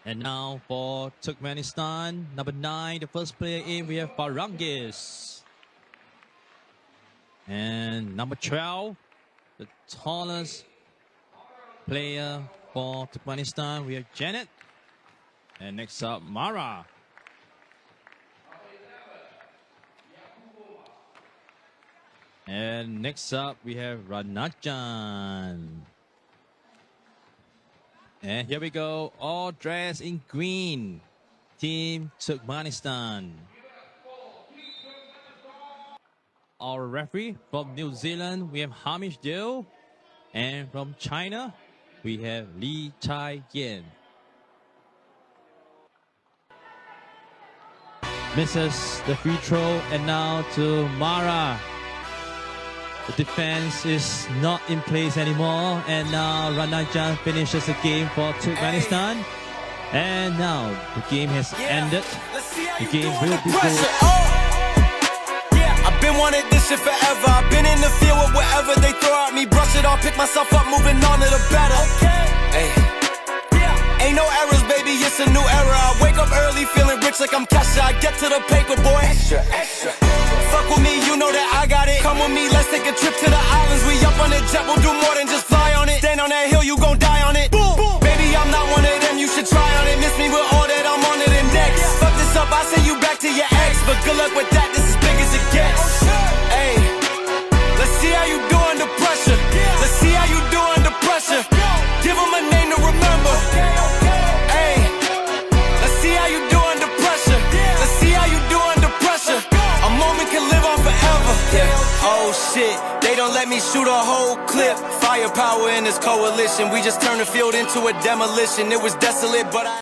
And now for Turkmenistan, number 9, the first player in, we have Barangis. And number 12, the tallest player for Turkmenistan, we have Janet. And next up, Mara. And next up, we have Ranajan. And here we go, all dressed in green. Team Turkmenistan. Our referee from New Zealand, we have Hamish Dill. And from China, we have Lee Tai Yen. Misses the free throw, and now to Mara. The defense is not in place anymore, and now Ranajan finishes the game for Turkmenistan. And now the game has ended. The game will be good. I've been wanting this shit forever. I've been in the field with whatever they throw at me. Brush it off, pick myself up, moving on to the better. Hey. Ain't no errors, baby, it's a new era. I wake up early, feeling rich like I'm Kesha. I get to the paper, boy. Extra, extra. Fuck with me, you know that I got it. Come with me, let's take a trip to the islands. We up on the jet, we'll do more than just fly on it. Stand on that hill, you gon' die on it. Boom, boom. Baby, I'm not one of them, you should try on it. Miss me with all that, I'm on it and next. Fuck this up, I send you back to your ex. But good luck with that, this is big as it gets. Hey, let's see how you do under pressure. Let's see how you do under pressure. Give them a name to remember. Hey, let's see how you do under pressure. Let's see how you do under pressure. A moment can live on forever. Yeah. Oh shit, they don't let me shoot a whole clip. Firepower in this coalition. We just turned the field into a demolition. It was desolate, but I